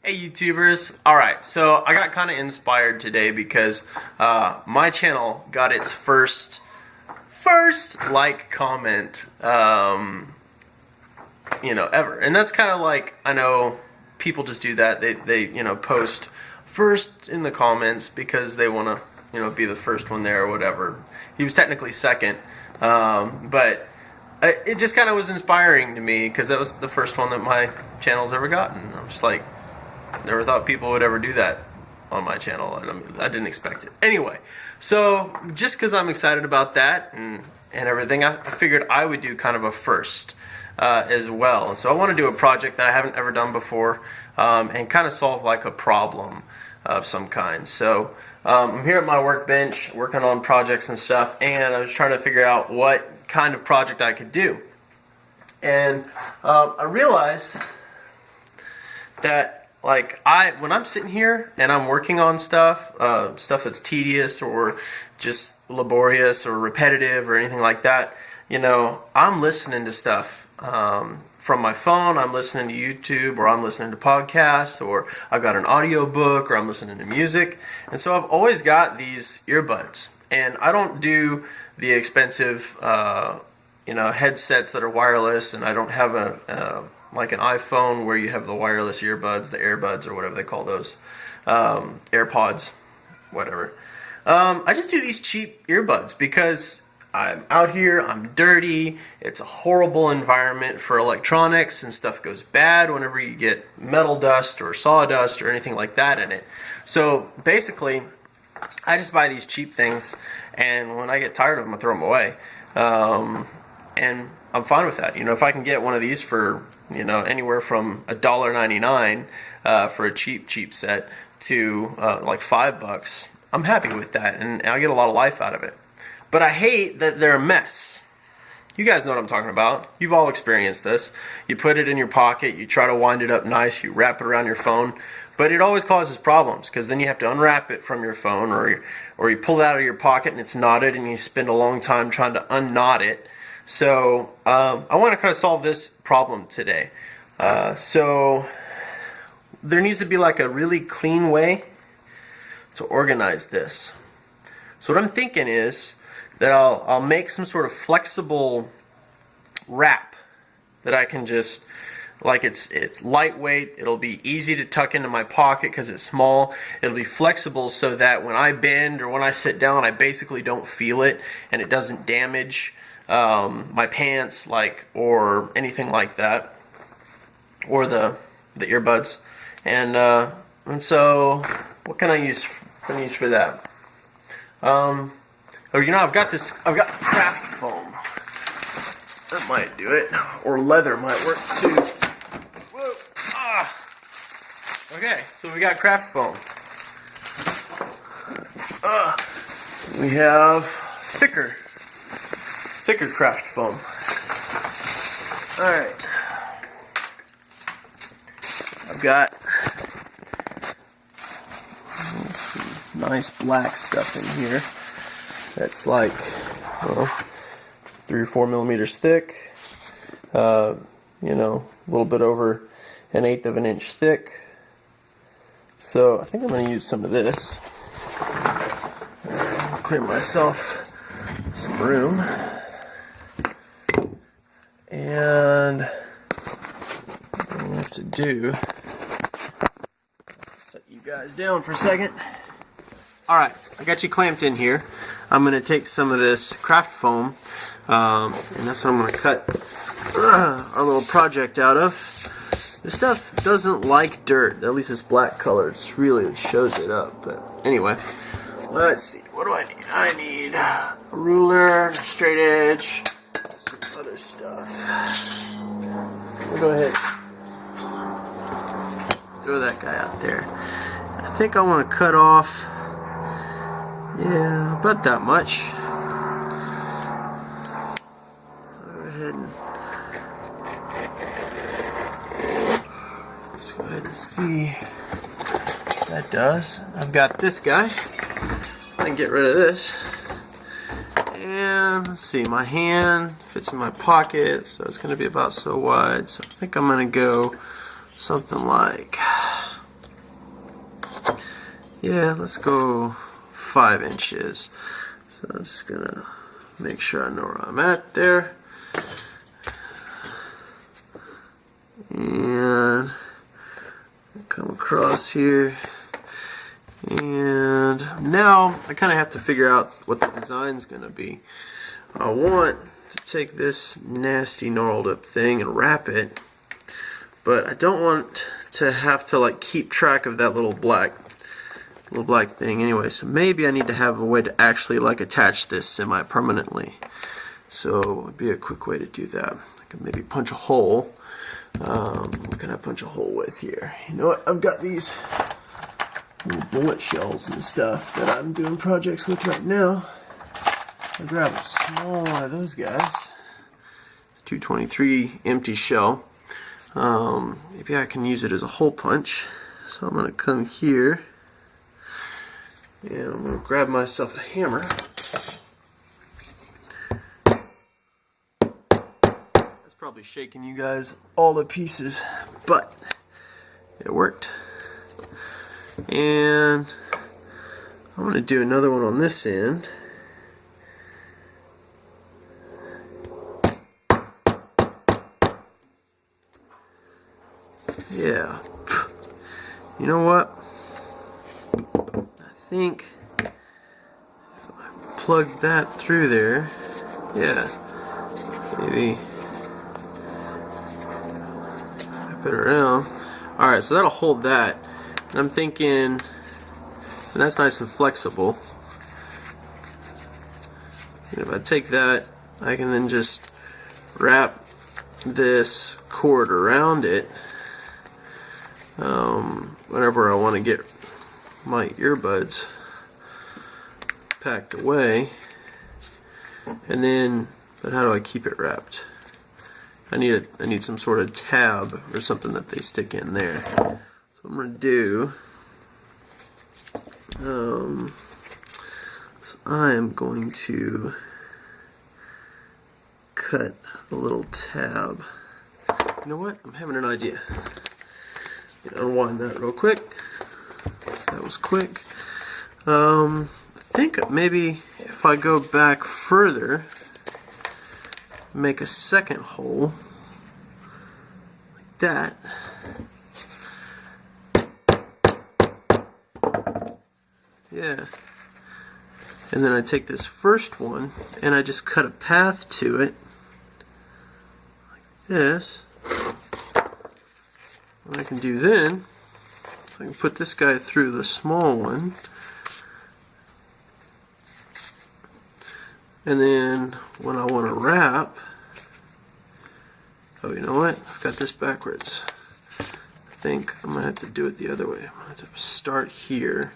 Hey YouTubers, alright, so I got kind of inspired today because my channel got its first like comment, ever. And that's kind of like, I know people just do that, they post first in the comments because they want to, be the first one there or whatever. He was technically second, but it just kind of was inspiring to me because that was the first one that my channel's ever gotten. I'm just like, never thought people would ever do that on my channel, and I didn't expect it. Anyway, so just because I'm excited about that and everything, I figured I would do kind of a first as well. And so I want to do a project that I haven't ever done before and kind of solve like a problem of some kind. So I'm here at my workbench working on projects and stuff, and I was trying to figure out what kind of project I could do. And I realized that when I'm sitting here and I'm working on stuff that's tedious or just laborious or repetitive or anything like that, I'm listening to stuff from my phone, I'm listening to YouTube, or I'm listening to podcasts, or I've got an audio book, or I'm listening to music. And so I've always got these earbuds. And I don't do the expensive, headsets that are wireless, and I don't have like an iPhone where you have the wireless earbuds, the Ear Buds or whatever they call those, AirPods, whatever. I just do these cheap earbuds because I'm out here, I'm dirty, it's a horrible environment for electronics, and stuff goes bad whenever you get metal dust or sawdust or anything like that in it. So basically, I just buy these cheap things, and when I get tired of them, I throw them away. And I'm fine with that. If I can get one of these for, anywhere from $1.99 for a cheap set to like $5, I'm happy with that, and I get a lot of life out of it. But I hate that they're a mess. You guys know what I'm talking about. You've all experienced this. You put it in your pocket, you try to wind it up nice, you wrap it around your phone, but it always causes problems because then you have to unwrap it from your phone, or you pull it out of your pocket and it's knotted and you spend a long time trying to unknot it. So I want to kind of solve this problem today. So there needs to be like a really clean way to organize this. So what I'm thinking is that I'll make some sort of flexible wrap that I can just, like it's lightweight, it'll be easy to tuck into my pocket because it's small, it'll be flexible so that when I bend or when I sit down I basically don't feel it and it doesn't damage my pants or anything like that, or the earbuds. And so what can I use for that? I've got craft foam. That might do it. Or leather might work too. Whoa. Ah. Okay, so we got craft foam. We have thicker craft foam. Alright. I've got nice black stuff in here that's like 3 or 4 millimeters thick, a little bit over 1/8 of an inch thick. So I think I'm going to use some of this. Clear myself some room, and what I'm going to have to do, set you guys down for a second. Alright, I got you clamped in here. I'm going to take some of this craft foam, and that's what I'm going to cut our little project out of. This stuff doesn't like dirt, at least it's black color. It really shows it up. But anyway, let's see. What do I need? I need a ruler, a straight edge, some other stuff. We'll go ahead. Throw that guy out there. I think I want to cut off, yeah, about that much. So go ahead and let's go ahead and see what that does. I've got this guy. I can get rid of this. And let's see, my hand fits in my pocket, so it's going to be about so wide. So I think I'm going to go something like Yeah, let's go 5 inches. So I'm just gonna make sure I know where I'm at there. And come across here. And now I kind of have to figure out what the design's gonna be. I want to take this nasty gnarled up thing and wrap it, but I don't want to have to like keep track of that little black thing anyway. So maybe I need to have a way to actually like attach this semi-permanently. So it would be a quick way to do that. I could maybe punch a hole. What can I punch a hole with here? You know what? I've got these little bullet shells and stuff that I'm doing projects with right now. I'll grab a small one of those guys. It's a 223 empty shell. Maybe I can use it as a hole punch. So I'm going to come here and I'm going to grab myself a hammer. That's probably shaking you guys all to pieces, but it worked. And I'm going to do another one on this end. Yeah. You know what? I think if I plug that through there, yeah, maybe wrap it around. Alright, so that'll hold that. And I'm thinking, and that's nice and flexible. And if I take that, I can then just wrap this cord around it. Whenever I want to get my earbuds packed away, and then, but how do I keep it wrapped? I need some sort of tab or something that they stick in there. So I'm gonna do. So I am going to cut a little tab. You know what? I'm having an idea. Unwind that real quick. That was quick. I think maybe if I go back further, make a second hole like that. Yeah. And then I take this first one and I just cut a path to it like this. What I can do then, I can put this guy through the small one, and then when I want to wrap, oh, you know what? I've got this backwards. I think I'm going to have to do it the other way. I'm going to have to start here,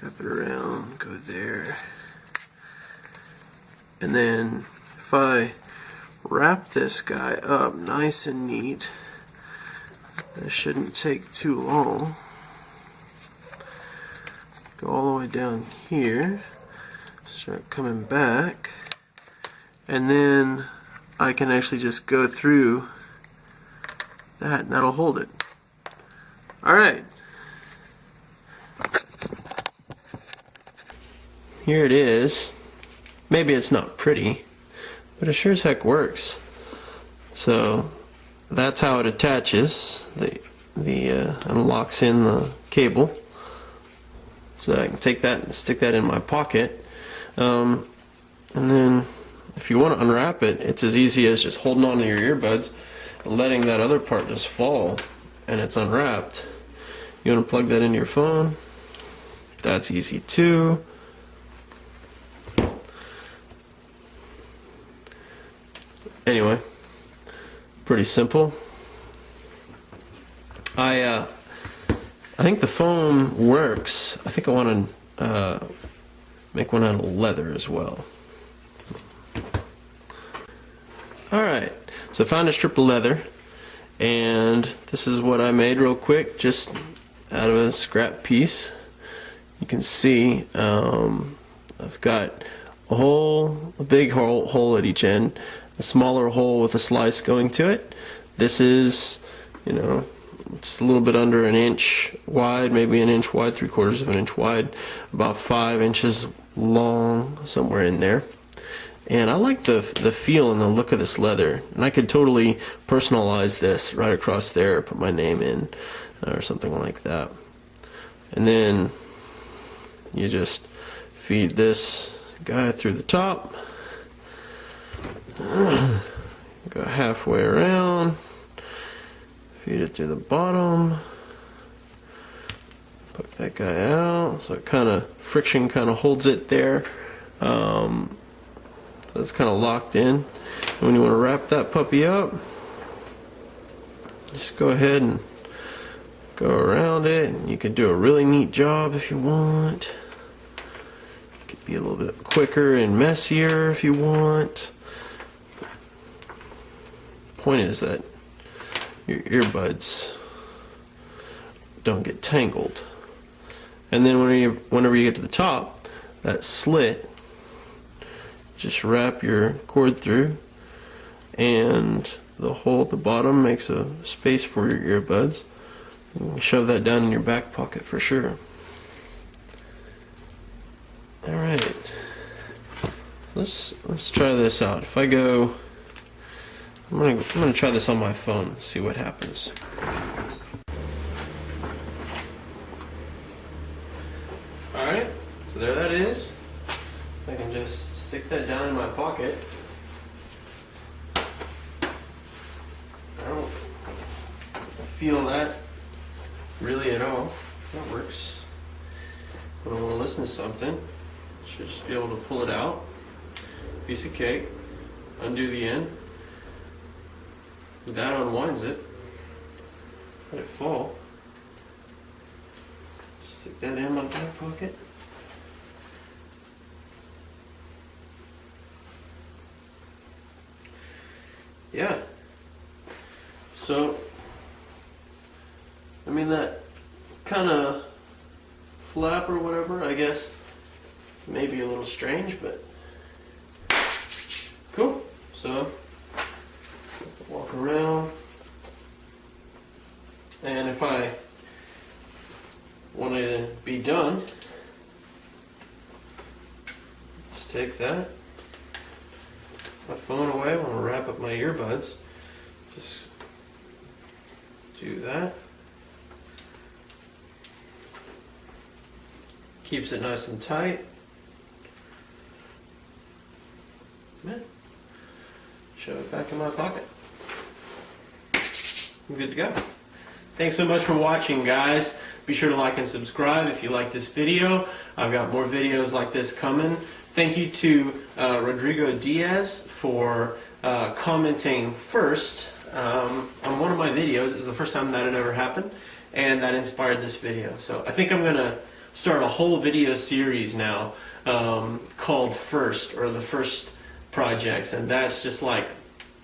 wrap it around, go there, and then if I wrap this guy up nice and neat. This shouldn't take too long. Go all the way down here, start coming back, and then I can actually just go through that and that'll hold it. Alright. Here it is. Maybe it's not pretty, but it sure as heck works. So that's how it attaches. And locks in the cable. So I can take that and stick that in my pocket. And then if you want to unwrap it, it's as easy as just holding on to your earbuds and letting that other part just fall, and it's unwrapped. You want to plug that into your phone? That's easy too. Anyway, pretty simple. I think the foam works. I think I want to make one out of leather as well. Alright, so I found a strip of leather, and this is what I made real quick, just out of a scrap piece. You can see I've got a big hole at each end, a smaller hole with a slice going to it. This is, it's a little bit under an inch wide, maybe an inch wide, 3/4 of an inch wide, about 5 inches long, somewhere in there. And I like the feel and the look of this leather, and I could totally personalize this right across there, put my name in or something like that. And then you just feed this guy through the top, go halfway around, feed it through the bottom, poke that guy out, so it kind of friction kind of holds it there, so it's kind of locked in. And when you want to wrap that puppy up, just go ahead and go around it, and you can do a really neat job if you want. It could be a little bit quicker and messier if you want. The point is that your earbuds don't get tangled. And then whenever you get to the top, that slit, just wrap your cord through, and the hole at the bottom makes a space for your earbuds. You can shove that down in your back pocket for sure. All right, let's try this out. If I go, I'm gonna try this on my phone, see what happens. All right, so there that is. I can just stick that down in my pocket. I don't feel that really at all. That works. When I want to listen to something, should just be able to pull it out. Piece of cake. Undo the end. That unwinds it. Let it fall. Stick that in my back pocket. Yeah. So, I mean, that kind of flap or whatever, I guess, may be a little strange, but cool. So, walk around, and if I wanted to be done, just take that, my phone away. I want to wrap up my earbuds. Just do that. Keeps it nice and tight. Shove it back in my pocket. I'm good to go. Thanks so much for watching, guys. Be sure to like and subscribe if you like this video. I've got more videos like this coming. Thank you to Rodrigo Diaz for commenting first on one of my videos. It's the first time that had ever happened, and that inspired this video. So I think I'm gonna start a whole video series now called First, or the First Projects, and that's just like,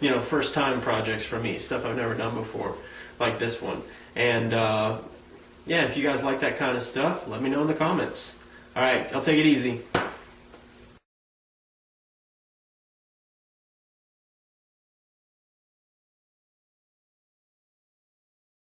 you know, first time projects for me, stuff I've never done before, like this one. And yeah, if you guys like that kind of stuff, let me know in the comments. All right, I'll take it easy.